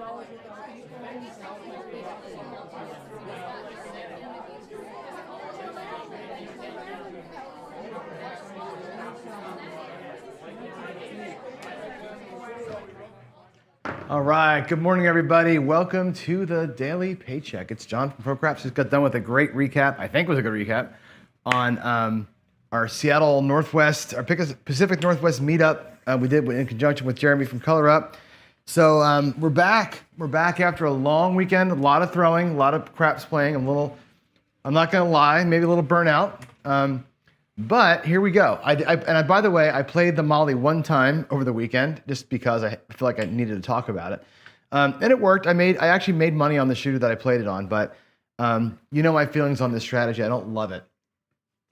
All right, good morning, everybody. Welcome to the Daily Paycheck. It's John from ProCraps. Just got done with a great recap, I think it was a good recap, on our Seattle Northwest, our Pacific Northwest meetup we did in conjunction with Jeremy from Color Up. So we're back. We're back after a long weekend, a lot of throwing, a lot of craps playing. I'm not gonna lie, maybe a little burnout. But here we go. By the way, I played the Molly one time over the weekend just because I feel like I needed to talk about it. And it worked. I actually made money on the shooter that I played it on, but you know my feelings on this strategy. I don't love it.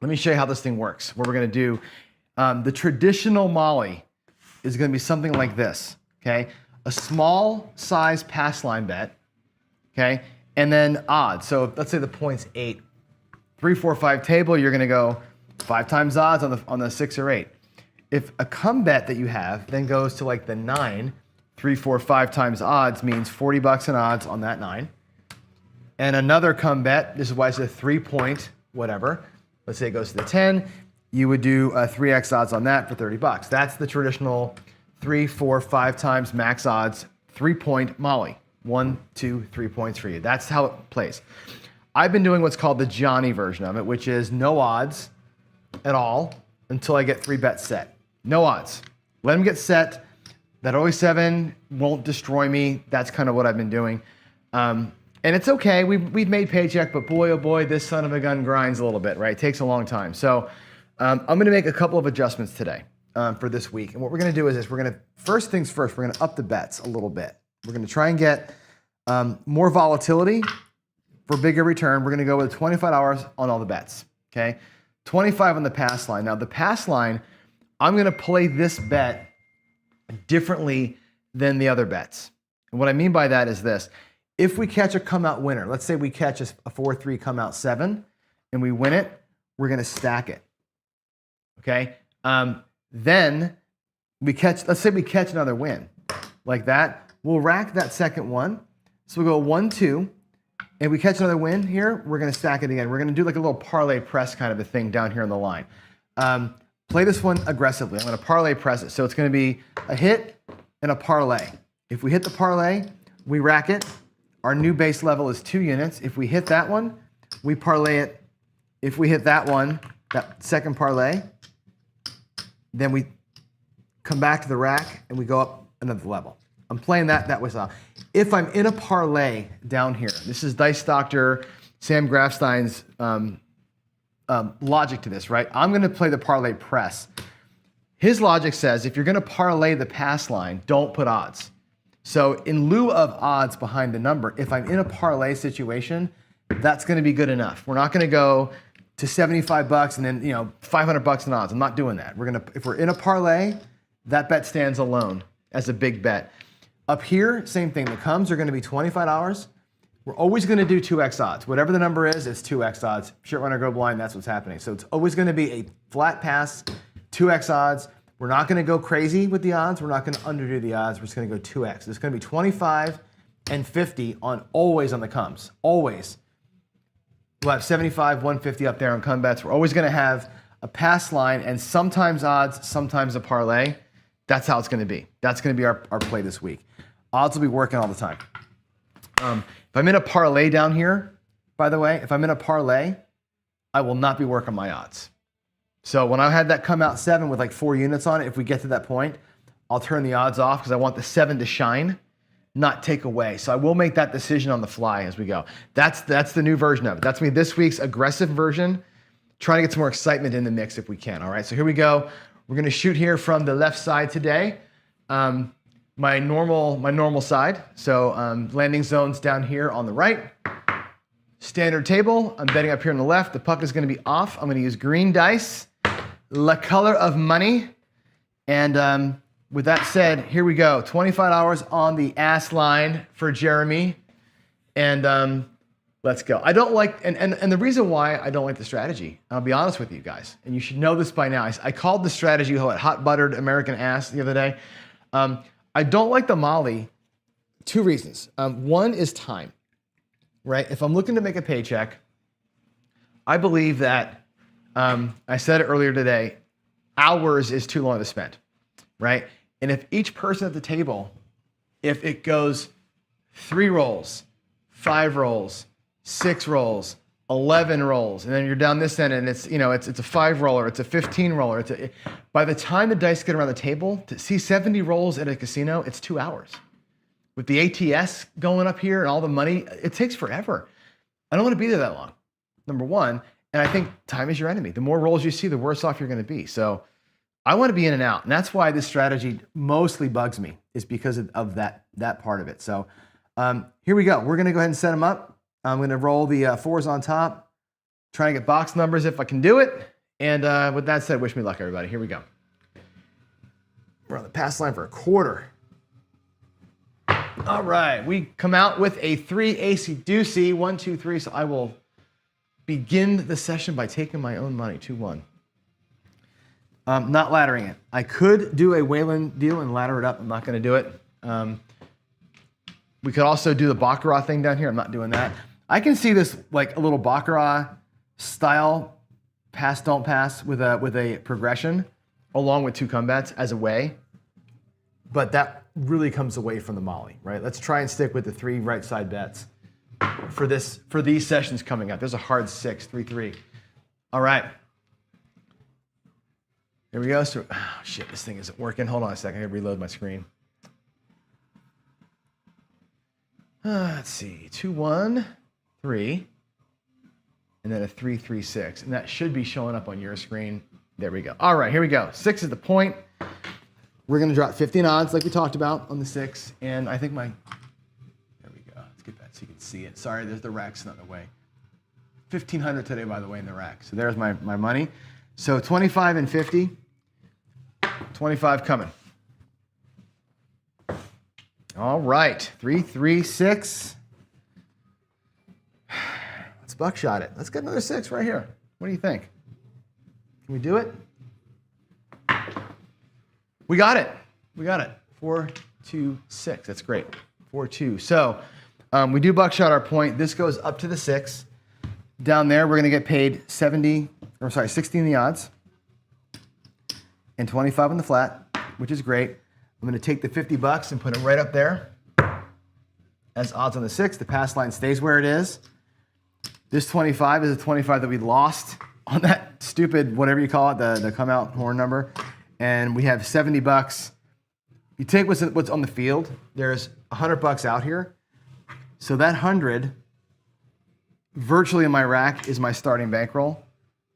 Let me show you how this thing works. What we're gonna do, the traditional Molly is gonna be something like this, okay? A small size pass line bet, okay? And then odds. So let's say the point's 8. 3, 4, 5 table, you're gonna go 5 times odds on the 6 or 8. If a come bet that you have then goes to like the 9, 3, 4, 5 times odds means $40 in odds on that 9. And another come bet, this is why it's a 3-point whatever. Let's say it goes to the 10, you would do 3x odds on that for $30. That's the traditional 3, 4, 5 times max odds 3-point Molly. 1, 2, 3 points for you. That's how it plays. I've been doing what's called the Johnny version of it, which is no odds at all until I get 3 bets set. No odds. Let them get set. That always 7 won't destroy me. That's kind of what I've been doing. And it's okay. We've made Paycheck, but boy, oh boy, this son of a gun grinds a little bit, right? It takes a long time. So I'm going to make a couple of adjustments today for this week. And what we're going to do is this. We're going to, first things first, we're going to up the bets a little bit. We're going to try and get more volatility for bigger return. We're going to go with $25 on all the bets, okay? 25 on the pass line. Now the pass line, I'm going to play this bet differently than the other bets. And what I mean by that is this. If we catch a come out winner, let's say we catch a 4-3 come out 7 and we win it, we're going to stack it. Okay? Then let's say we catch another win like that. We'll rack that second one. So we'll go 1, 2, and we catch another win here, we're going to stack it again. We're going to do like a little parlay press kind of a thing down here on the line. Play this one aggressively. I'm going to parlay press it. So it's going to be a hit and a parlay. If we hit the parlay, we rack it. Our new base level is 2 units. If we hit that one, we parlay it. If we hit that one, that second parlay, then we come back to the rack and we go up another level. I'm playing that way. If I'm in a parlay down here, this is Dice Doctor Sam Grafstein's logic to this, right? I'm going to play the parlay press. His logic says if you're going to parlay the pass line, don't put odds. So in lieu of odds behind the number, if I'm in a parlay situation, that's going to be good enough. We're not going to go to $75 and then $500 in odds. I'm not doing that. If we're in a parlay, that bet stands alone as a big bet. Up here, same thing. The comes are going to be $25. We're always going to do 2x odds. Whatever the number is, it's 2x odds. Short runner, go blind, that's what's happening. So it's always going to be a flat pass, 2x odds. We're not going to go crazy with the odds. We're not going to underdo the odds. We're just going to go 2x. It's going to be 25 and 50 always on the comes. Always. We'll have 75, 150 up there on come bets. We're always going to have a pass line and sometimes odds, sometimes a parlay. That's how it's going to be. That's going to be our play this week. Odds will be working all the time. If I'm in a parlay down here, by the way, if I'm in a parlay, I will not be working my odds. So when I had that come out 7 with like 4 units on it, if we get to that point, I'll turn the odds off because I want the 7 to shine, not take away. So I will make that decision on the fly as we go. That's the new version of it. That's me this week's aggressive version. Trying to get some more excitement in the mix if we can. All right, so here we go. We're going to shoot here from the left side today. My normal side. So landing zones down here on the right. Standard table. I'm betting up here on the left. The puck is going to be off. I'm going to use green dice. La color of money. And with that said, here we go. $25 on the ass line for Jeremy. And let's go. I don't like, and the reason why I don't like the strategy, I'll be honest with you guys, and you should know this by now. I called the strategy hot buttered American ass the other day. I don't like the Molly Two reasons. One is time, right? If I'm looking to make a paycheck, I believe that, I said it earlier today, hours is too long to spend, right? And if each person at the table, if it goes 3 rolls, 5 rolls, 6 rolls, 11 rolls, and then you're down this end and it's a 5 roller, it's a 15 roller. By the time the dice get around the table, to see 70 rolls at a casino, it's 2 hours. With the ATS going up here and all the money, it takes forever. I don't want to be there that long, number one. And I think time is your enemy. The more rolls you see, the worse off you're going to be. So I want to be in and out. And that's why this strategy mostly bugs me, is because of that part of it. So here we go. We're going to go ahead and set them up. I'm going to roll the 4s on top, try and get box numbers if I can do it. And with that said, wish me luck, everybody. Here we go. We're on the pass line for a quarter. All right, we come out with a 3 AC deucey, 1, 2, 3. So I will begin the session by taking my own money, 2-1. Not laddering it. I could do a Wayland deal and ladder it up. I'm not going to do it. We could also do the Baccarat thing down here. I'm not doing that. I can see this like a little Baccarat style pass, don't pass with a progression along with 2 come-bats as a way. But that really comes away from the Molly, right? Let's try and stick with the 3 right side bets for these sessions coming up. There's a hard 6, 3-3. All right. Here we go. So, oh shit, this thing isn't working. Hold on a second. I gotta reload my screen. Let's see. 2-1, 3, and then a 3-3-6, and that should be showing up on your screen. There we go. All right, here we go. 6 is the point. We're going to drop 15 odds like we talked about on the 6. And I think there we go. Let's get that so you can see it. Sorry, there's the rack's not in the way. 1,500 today, by the way, in the rack. So there's my money. So 25 and 50. 25 coming. All right, 3-3-6. Let's buckshot it. Let's get another 6 right here. What do you think? Can we do it? We got it. 4, 2, 6. That's great. 4, 2. So we do buckshot our point. This goes up to the 6. Down there, we're going to get paid 60 in the odds and 25 on the flat, which is great. I'm going to take the $50 and put it right up there as odds on the 6. The pass line stays where it is. This 25 is a 25 that we lost on that stupid, whatever you call it, the come out horn number. And we have $70. You take what's on the field. There's $100 out here. So that 100, virtually in my rack, is my starting bankroll.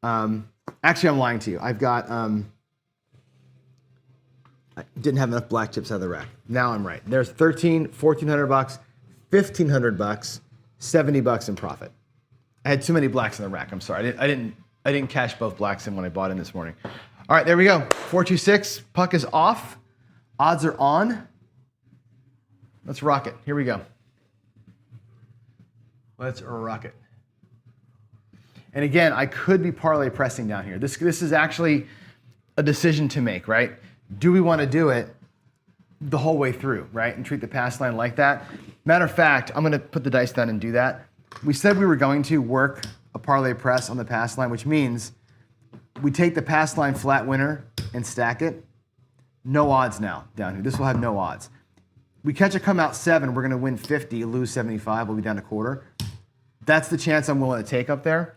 Actually, I'm lying to you. I've got, I didn't have enough black chips out of the rack. Now I'm right. There's $1,400, $1,500, $70 in profit. I had too many blacks in the rack. I'm sorry. I didn't cash both blacks in when I bought in this morning. All right, there we go. 4-2-6. Puck is off. Odds are on. Let's rock it. Here we go. Let's rock it. And again, I could be parlay pressing down here. This is actually a decision to make, right? Do we want to do it the whole way through, right? And treat the pass line like that? Matter of fact, I'm going to put the dice down and do that. We said we were going to work a parlay press on the pass line, which means we take the pass line flat winner and stack it. No odds now down here. This will have no odds. We catch a come out 7, we're going to win 50, lose 75, we'll be down a quarter. That's the chance I'm willing to take up there.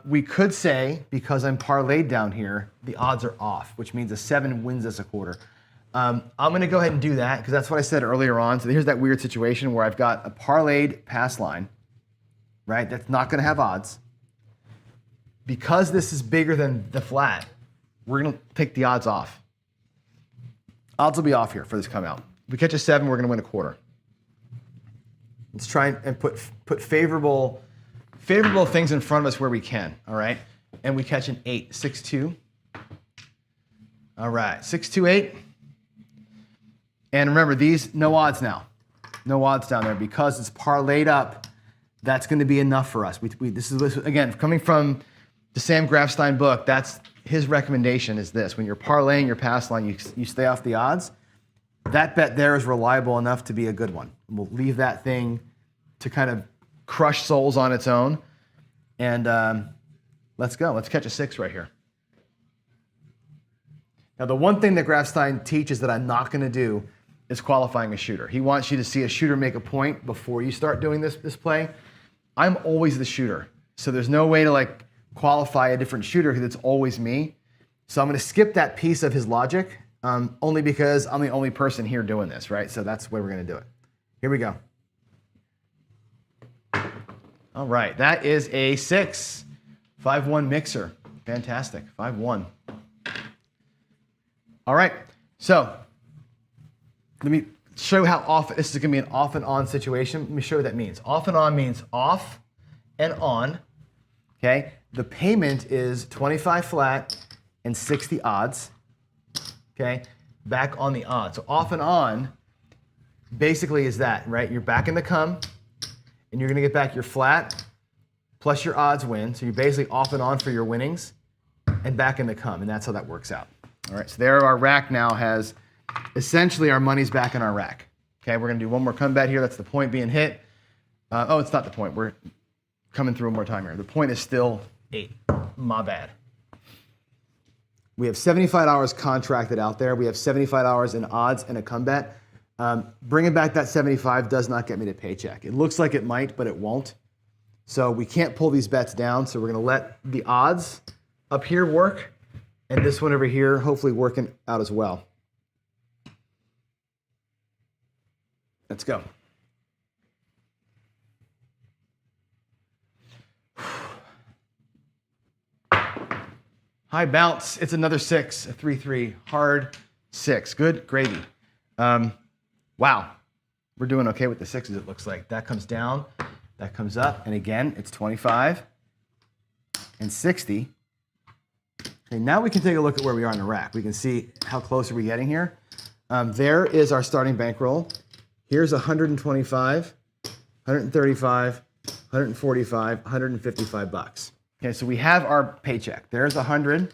We could say, because I'm parlayed down here, the odds are off, which means a 7 wins us a quarter. I'm going to go ahead and do that because that's what I said earlier on. So here's that weird situation where I've got a parlayed pass line, right? That's not going to have odds. Because this is bigger than the flat, we're going to take the odds off. Odds will be off here for this come out. If we catch a 7, we're going to win a quarter. Let's try and put favorable things in front of us where we can, all right? And we catch an 8, 6-2. All right, 6-2-8. And remember, these, no odds now. No odds down there because it's parlayed up. That's going to be enough for us. This is, again, coming from the Sam Grafstein book, that's his recommendation is this. When you're parlaying your pass line, you stay off the odds. that bet there is reliable enough to be a good one. We'll leave that thing to kind of crush souls on its own. And let's go. Let's catch a 6 right here. Now, the one thing that Grafstein teaches that I'm not going to do is qualifying a shooter. He wants you to see a shooter make a point before you start doing this play. I'm always the shooter. So there's no way to like qualify a different shooter because it's always me. So I'm going to skip that piece of his logic only because I'm the only person here doing this, right? So that's the way we're going to do it. Here we go. All right, that is a 6. 5-1 mixer. Fantastic. 5-1. All right, so let me show you how often, this is going to be an off and on situation. Let me show you what that means. Off and on means off and on, okay? The payment is 25 flat and 60 odds, okay? Back on the odds. So off and on basically is that, right? You're back in the come and you're going to get back your flat plus your odds win. So you're basically off and on for your winnings and back in the come, and that's how that works out. All right, so there our rack now has essentially our money's back in our rack. Okay, we're gonna do one more come bet here. That's the point being hit. Oh, it's not the point. We're coming through one more time here. The point is still 8. My bad. We have $75 contracted out there. We have $75 in odds and a come bet. Bringing back that 75 does not get me to Paycheck. It looks like it might, but it won't. So we can't pull these bets down. So we're gonna let the odds up here work, and this one over here hopefully working out as well. Let's go. High bounce. It's another 6, a 3-3. Hard 6. Good gravy. Wow. We're doing okay with the 6s, it looks like. That comes down. That comes up. And again, it's 25 and 60. Okay, now we can take a look at where we are in the rack. We can see how close are we getting here. There is our starting bankroll. Here's 125, 135, 145, 155 bucks. Okay, so we have our paycheck. There's 100.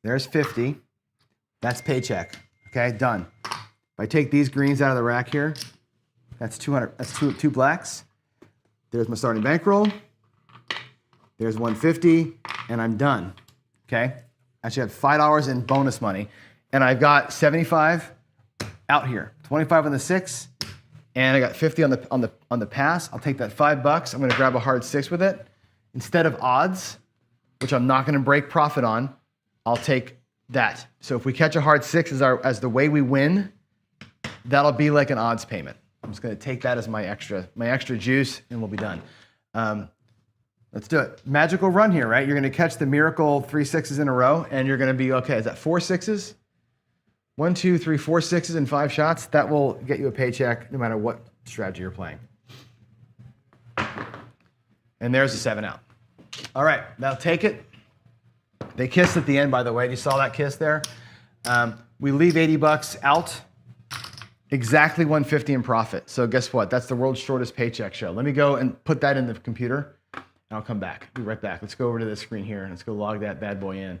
There's 50. That's paycheck. Okay, done. If I take these greens out of the rack here, that's 200. That's two blacks. There's my starting bankroll. There's 150, and I'm done. Okay, actually I have $5 in bonus money, and I've got 75 out here, 25 on the 6, and I got 50 on the pass. I'll take that $5. I'm going to grab a hard 6 with it instead of odds, which I'm not going to break profit on. I'll take that. So if we catch a hard 6 as the way we win, that'll be like an odds payment. I'm just going to take that as my extra juice, and we'll be done. Let's do it. Magical run here, right? You're going to catch the miracle 3 6s in a row, and you're going to be okay. Is that 4 6s? 1, 2, 3, 4 6s in 5 shots. That will get you a paycheck no matter what strategy you're playing. And there's the 7 out. All right, now take it. They kissed at the end, by the way. You saw that kiss there? We leave $80 out. Exactly 150 in profit. So guess what? That's the world's shortest paycheck show. Let me go and put that in the computer, and I'll come back. Be right back. Let's go over to this screen here, and let's go log that bad boy in.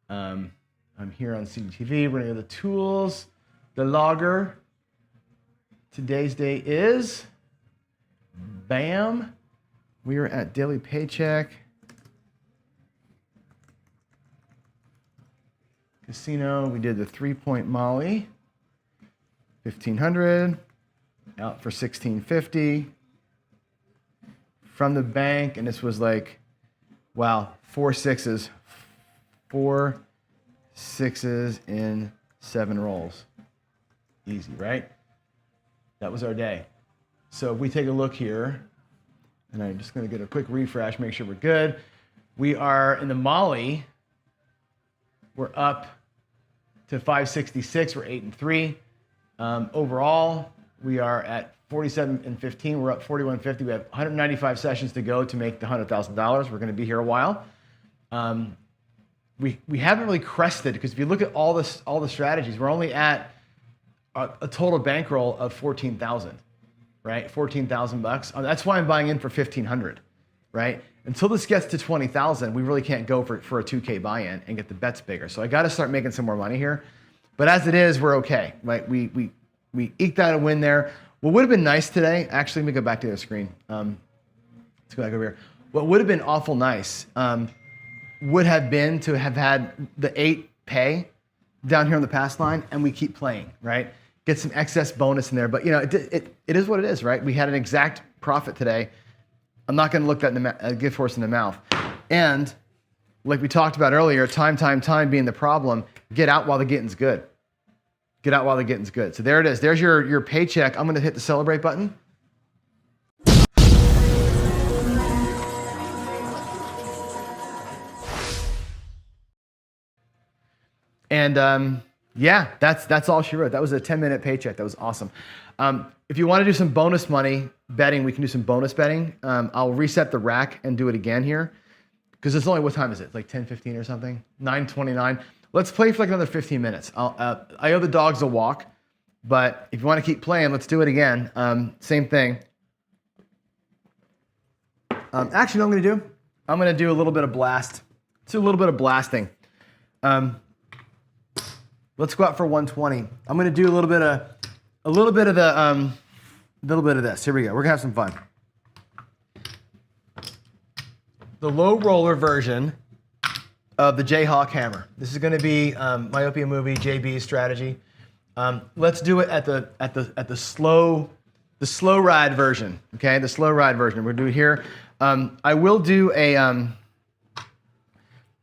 I'm here on CDTV. We're going to go to the tools, the logger. Today's day is, bam. We are at daily paycheck. Casino, we did the 3-point Molly. 1,500, out for 1,650. From the bank, and this was like, wow, 4 6s. 4 6s in 7 rolls. Easy, right? That was our day. So if we take a look here, and I'm just going to get a quick refresh, make sure we're good. We are in the Molly. We're up to 566. We're 8-3. Overall, we are at 47-15. We're up 41.50. We have 195 sessions to go to make the $100,000. We're going to be here a while. We haven't really crested because if you look at all the strategies, we're only at a total bankroll of 14,000, right? 14,000 bucks. That's why I'm buying in for 1,500. right? Until this gets to 20,000, we really can't go for a 2K buy-in and get the bets bigger. So I got to start making some more money here. But as it is, we're okay, right? We eked out a win there. What would have been nice today, actually, let me go back to the screen. Let's go back over here. What would have been awful nice would have been to have had the 8 pay down here on the pass line, and we keep playing, right? Get some excess bonus in there. But, you know, it is what it is, right? We had an exact profit today. I'm not going to look that a gift horse in the mouth. And like we talked about earlier, time being the problem, get out while the getting's good. Get out while the getting's good. So there it is. There's your paycheck. I'm going to hit the celebrate button. And yeah, that's all she wrote. That was a 10-minute paycheck. That was awesome. If you want to do some bonus money betting, we can do some bonus betting. I'll reset the rack and do it again here. Because it's only, what time is it? Like 10:15 or something? 9:29. Let's play for like another 15 minutes. I owe the dogs a walk, but if you want to keep playing, let's do it again. Same thing. Actually, what I'm going to do? I'm going to do a little bit of blast. Let's do a little bit of blasting. Let's go out for 120. I'm going to do a little bit of this. Here we go. We're going to have some fun. The low roller version of the Jayhawk hammer. This is going to be Myopia Movie JB's strategy. Let's do it at the slow ride version. Okay, the slow ride version. We'll do it here. I will do a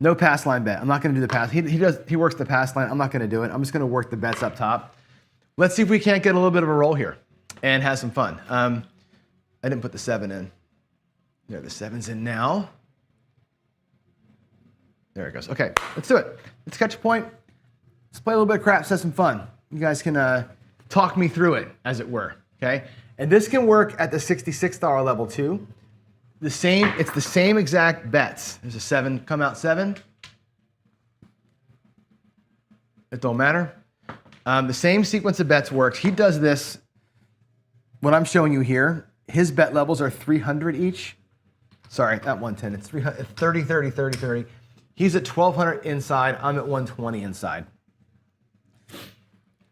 no pass line bet. I'm not going to do the pass. He works the pass line. I'm not going to do it. I'm just going to work the bets up top. Let's see if we can't get a little bit of a roll here and have some fun. I didn't put the 7 in. There, the 7's in now. There it goes. Okay, let's do it. Let's catch a point. Let's play a little bit of craps, have some fun. You guys can talk me through it, as it were. Okay, and this can work at the $66 level too. It's the same exact bets. There's a 7, come out 7. It don't matter. The same sequence of bets works. He does this, what I'm showing you here, his bet levels are 300 each. Sorry, not 110, it's 300, 30, 30, 30, 30. He's at 1,200 inside, I'm at 120 inside.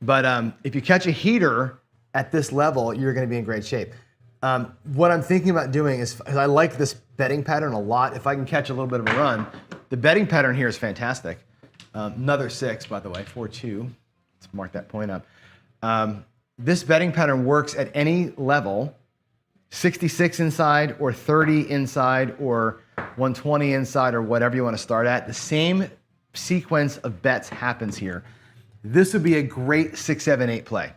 But if you catch a heater at this level, you're gonna be in great shape. What I'm thinking about doing is, I like this betting pattern a lot. If I can catch a little bit of a run, the betting pattern here is fantastic. Another 6, by the way, 4-2. Let's mark that point up. This betting pattern works at any level, 66 inside or 30 inside or 120 inside or whatever you want to start at. The same sequence of bets happens here. This would be a great 6, 7, 8 play,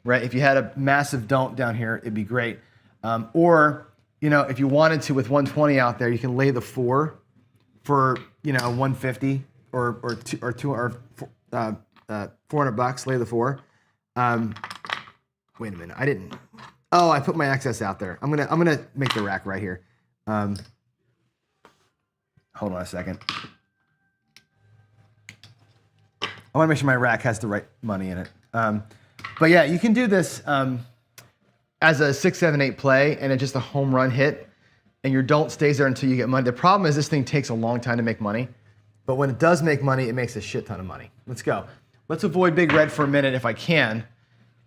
right? If you had a massive don't down here, it'd be great. Or, you know, if you wanted to with 120 out there, you can lay the 4 for, you know, 150 or $400. Lay the 4. Wait a minute, I didn't. Oh, I put my excess out there. I'm gonna make the rack right here. Hold on a second. I want to make sure my rack has the right money in it. But yeah, you can do this as a 6, 7, 8 play, and it's just a home run hit, and your don't stays there until you get money. The problem is this thing takes a long time to make money, but when it does make money, it makes a shit ton of money. Let's go. Let's avoid big red for a minute if I can,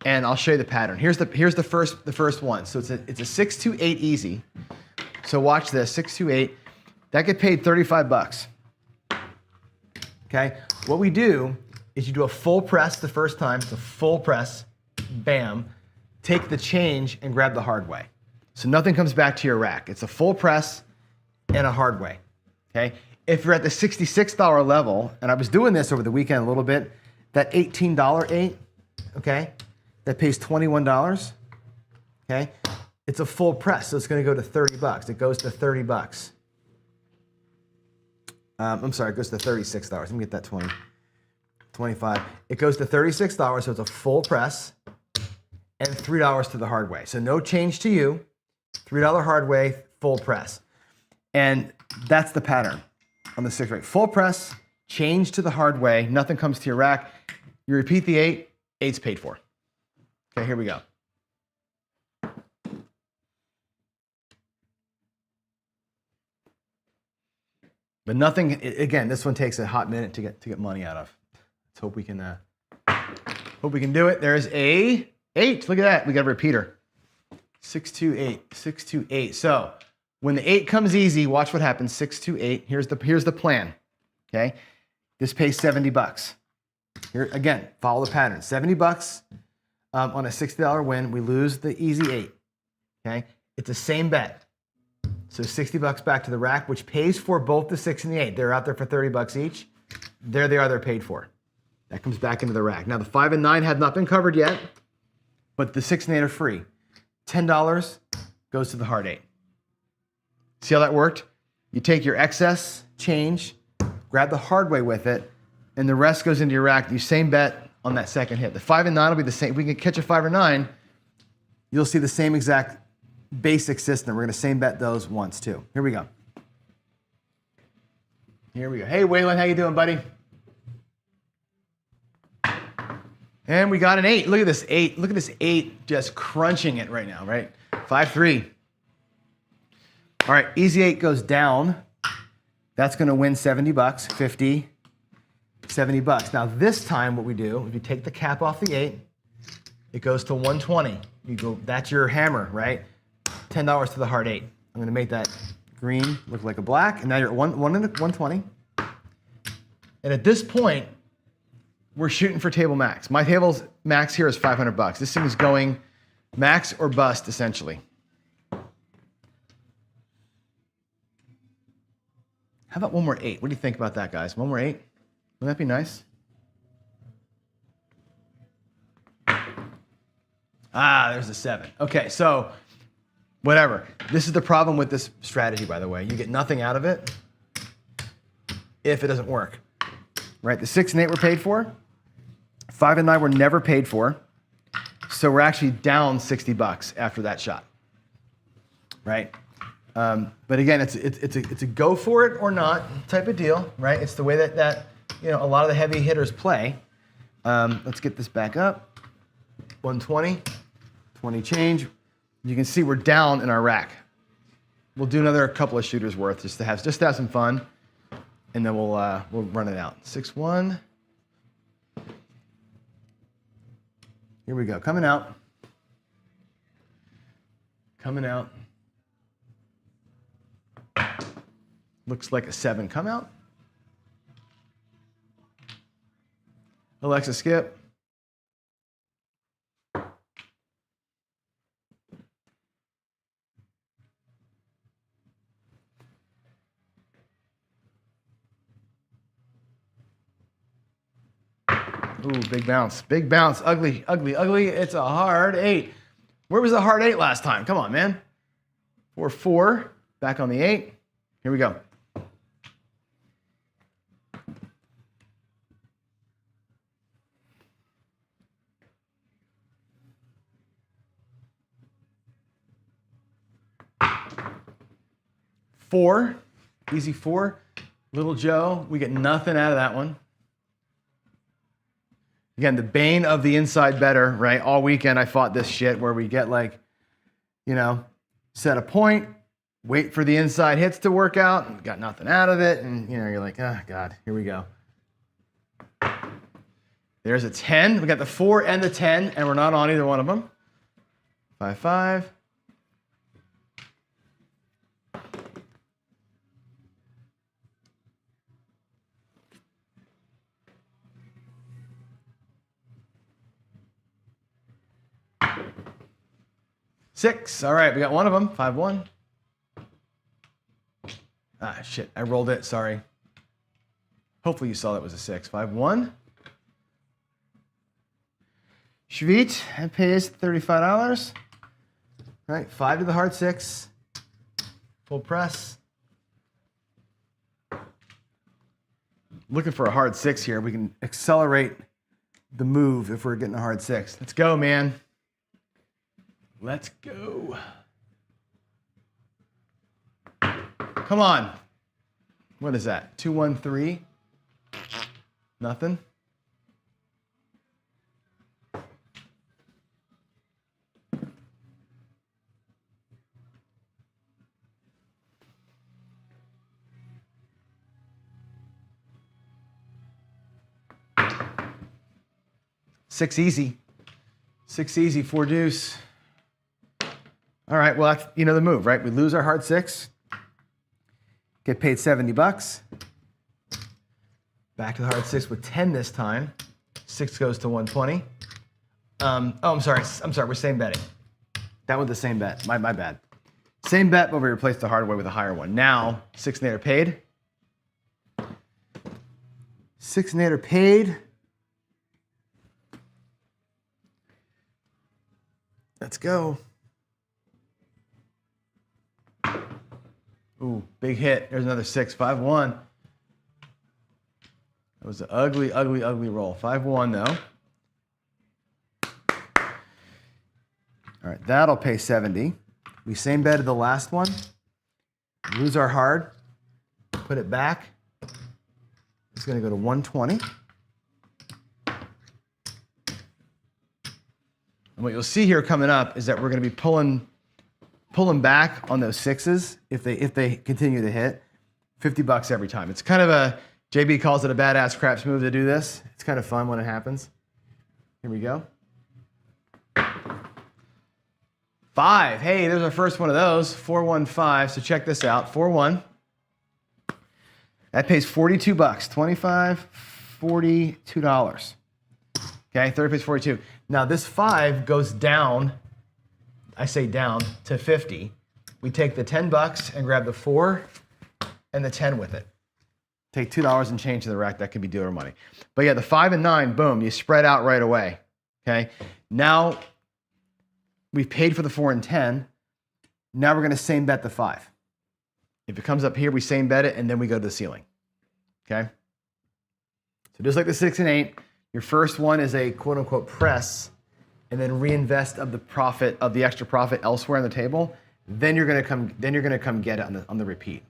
and I'll show you the pattern. Here's the first one. So it's a 6 to 8 easy. So watch this, 6 to 8. That get paid $35. Okay. What we do is you do a full press the first time. It's a full press, bam. Take the change and grab the hard way. So nothing comes back to your rack. It's a full press and a hard way. Okay. If you're at the $66 level, and I was doing this over the weekend a little bit, that $18 8, okay, that pays $21. Okay, it's a full press, so it's going to go to $30. It goes to $30. I'm sorry, it goes to $36. Let me get that 20, 25. It goes to $36, so it's a full press and $3 to the hard way. So no change to you, $3 hard way, full press. And that's the pattern on the 6 rate. Full press, change to the hard way, nothing comes to your rack. You repeat the 8, 8's paid for. Okay, here we go. But nothing, again, this one takes a hot minute to get money out of. Let's hope we can do it. There's a 8. Look at that. We got a repeater. 628, 628. So when the 8 comes easy, watch what happens. 628. Here's the plan. Okay. This pays $70. Here again, follow the pattern. $70 on a $60 win. We lose the easy 8. Okay. It's the same bet. So $60 back to the rack, which pays for both the 6 and the 8. They're out there for $30 each. There they are. They're paid for. That comes back into the rack. Now the 5 and 9 have not been covered yet, but the 6 and 8 are free. $10 goes to the hard 8. See how that worked? You take your excess change, grab the hard way with it, and the rest goes into your rack. You same bet on that second hit. The 5 and 9 will be the same. If we can catch a 5 or 9, you'll see the same exact basic system. We're going to same bet those once too. Here we go. Here we go. Hey, Waylon, how you doing, buddy? And we got an 8. Look at this 8. Look at this 8 just crunching it right now, right? 5-3. All right, easy 8 goes down. That's going to win $70, 50, $70. Now this time what we do, if you take the cap off the 8, it goes to 120. You go, that's your hammer, right? $10 to the hard 8. I'm going to make that green look like a black, and now you're at 120. And at this point, we're shooting for table max. My table's max here is $500. This thing is going max or bust, essentially. How about one more 8? What do you think about that, guys? One more 8? Wouldn't that be nice? Ah, there's a 7. Okay, so whatever. This is the problem with this strategy, by the way. You get nothing out of it if it doesn't work. Right? The 6 and 8 were paid for. 5 and 9 were never paid for. So we're actually down $60 after that shot. Right? But again, it's a go for it or not type of deal, right? It's the way that a lot of the heavy hitters play. Let's get this back up. 120, 20 change. You can see we're down in our rack. We'll do another couple of shooters worth just to have some fun, and then we'll run it out. 6-1. Here we go. Coming out. Coming out. Looks like a 7 come out. Alexa, skip. Ooh, big bounce. Big bounce. Ugly, ugly, ugly. It's a hard 8. Where was the hard 8 last time? Come on, man. 4-4. Back on the 8. Here we go. Four, easy 4. Little Joe, we get nothing out of that one. Again, the bane of the inside better, right? All weekend I fought this shit where we get set a point, wait for the inside hits to work out, and got nothing out of it, and you're like, oh God, here we go. There's a 10. We got the 4 and the 10, and we're not on either one of them. 5-5. Six. All right, we got one of them. 5-1. Ah, shit. I rolled it. Sorry. Hopefully you saw that was a 6. 5-1. Shvit, that pays $35. All right, 5 to the hard 6. Full press. Looking for a hard 6 here. We can accelerate the move if we're getting a hard 6. Let's go, man. Let's go. Come on. What is that? 2-1-3. Nothing. 6 easy. 6 easy, 4 deuce. All right, well, that's, you know the move, right? We lose our hard 6, get paid $70. Back to the hard 6 with 10 this time. 6 goes to 120. I'm sorry, we're same betting. That was the same bet, my bad. Same bet, but we replaced the hard way with a higher one. Now, 6 and 8 are paid. 6 and 8 are paid. Let's go. Ooh, big hit. There's another 6, 5-1. That was an ugly, ugly, ugly roll. 5-1 though. All right, that'll pay 70. We same betted the last one. Lose our hard. Put it back. It's going to go to 120. And what you'll see here coming up is that we're going to be pulling back on those 6s if they continue to hit. $50 every time. It's kind of a, JB calls it a badass craps move to do this. It's kind of fun when it happens. Here we go. 5. Hey, there's our first one of those. 4-1-5. So check this out. 4-1. That pays $42. $25, $42. Okay, 30 pays 42. Now this 5 goes down. I say down to 50. We take the $10 and grab the 4 and the 10 with it. Take $2 and change to the rack. That could be dealer money. But yeah, the 5 and 9, boom, you spread out right away. Okay. Now we've paid for the 4 and 10. Now we're going to same bet the 5. If it comes up here, we same bet it, and then we go to the ceiling. Okay. So just like the 6 and 8, your first one is a quote unquote press, and then reinvest of the profit, of the extra profit elsewhere on the table. Then you're going to come get it on the repeat.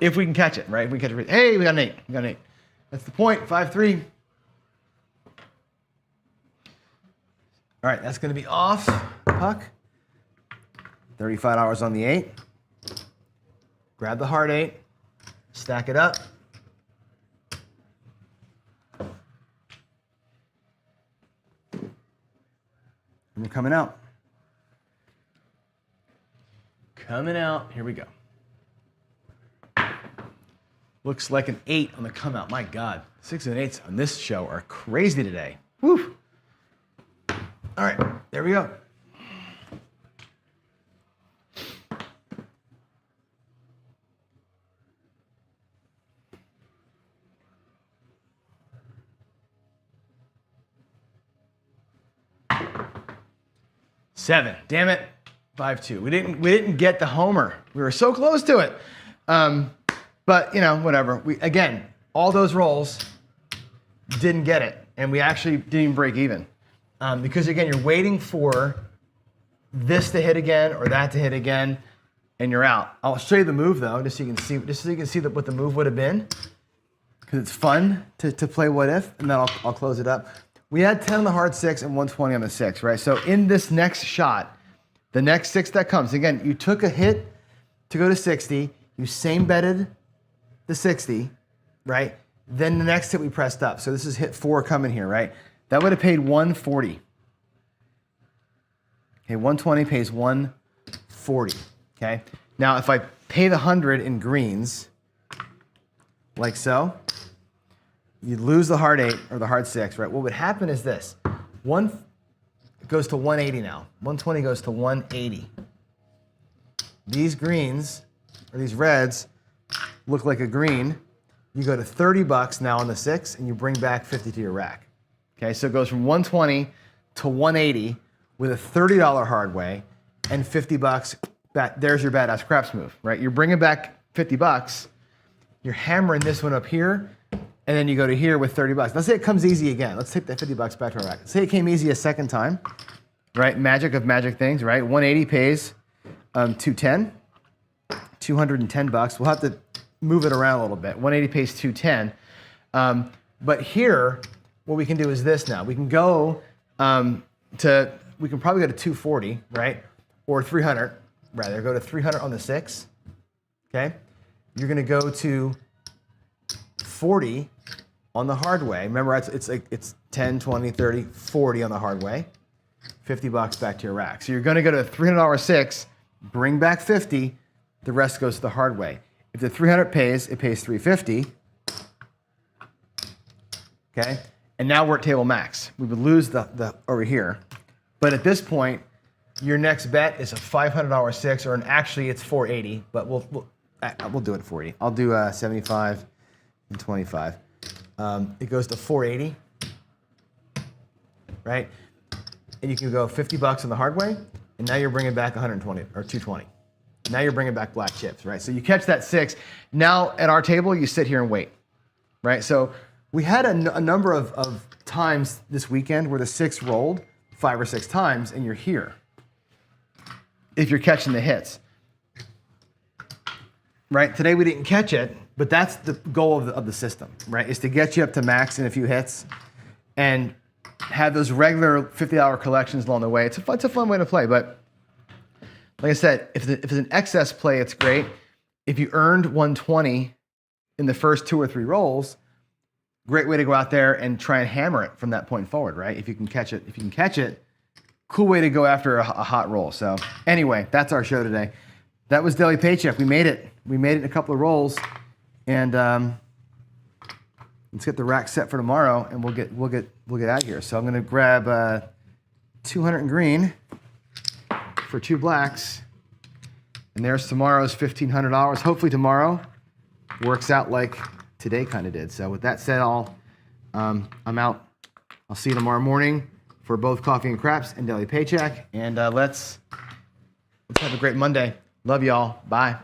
If we can catch it, right? If we catch it, hey, we got an 8. We got an 8. That's the point. 5-3. All right, that's going to be off puck. $35 on the 8. Grab the hard 8. Stack it up. And we're coming out. Coming out. Here we go. Looks like an 8 on the come out. My God. 6 and 8s on this show are crazy today. Woo. All right. There we go. Seven. Damn it. 5-2. We didn't get the homer. We were so close to it. But you know, whatever. Again, all those rolls didn't get it, and we actually didn't even break even. Because again, you're waiting for this to hit again or that to hit again, and you're out. I'll show you the move though, just so you can see what the move would have been. Because it's fun to play what if, and then I'll close it up. We had 10 on the hard 6 and 120 on the 6, right? So in this next shot, the next 6 that comes, again, you took a hit to go to 60, you same betted the 60, right? Then the next hit we pressed up. So this is hit 4 coming here, right? That would have paid 140. Okay, 120 pays 140. Okay. Now if I pay the 100 in greens, like so, you lose the hard 8 or the hard 6, right? What would happen is this. One goes to 180 now. 120 goes to 180. These greens, or these reds, look like a green. You go to $30 now on the 6, and you bring back 50 to your rack. Okay, so it goes from 120 to 180 with a $30 hard way and $50 back. There's your badass craps move, right? You're bringing back $50. You're hammering this one up here, and then you go to here with $30. Let's say it comes easy again. Let's take that $50 back to our rack. Let's say it came easy a second time, right? Magic of magic things, right? 180 pays 210, $210. We'll have to move it around a little bit. 180 pays 210. But here, what we can do is this now. We can go we can probably go to 240, right? Or 300, rather. Go to 300 on the 6, okay? You're gonna go to 40 on the hard way. Remember, it's 10, 20, 30, 40 on the hard way. $50 back to your rack. So you're going to go to a $300 six, bring back 50. The rest goes to the hard way. If the 300 pays, it pays 350. Okay, and now we're at table max. We would lose the over here, but at this point, your next bet is a $500 six, or actually it's 480, but we'll do it at 480. I'll do 75 and 25. It goes to 480, right? And you can go $50 on the hard way, and now you're bringing back 120 or 220. Now you're bringing back black chips, right? So you catch that six. Now at our table, you sit here and wait, right? So we had a number of times this weekend where the six rolled 5 or 6 times, and you're here if you're catching the hits. Right? Today we didn't catch it, but that's the goal of the system, right? Is to get you up to max in a few hits and have those regular $50 collections along the way. It's a fun way to play, but like I said, if it's an excess play, it's great. If you earned 120 in the first 2 or 3 rolls, great way to go out there and try and hammer it from that point forward, right? If you can catch it, cool way to go after a hot roll. So anyway, that's our show today. That was Daily Paycheck. We made it. We made it in a couple of rolls, and let's get the rack set for tomorrow, and we'll get out of here. So I'm gonna grab 200 in green for 2 blacks, and there's tomorrow's $1,500. Hopefully tomorrow works out like today kind of did. So with that said, I'm out. I'll see you tomorrow morning for both Coffee and Craps and Daily Paycheck. And let's have a great Monday. Love y'all. Bye.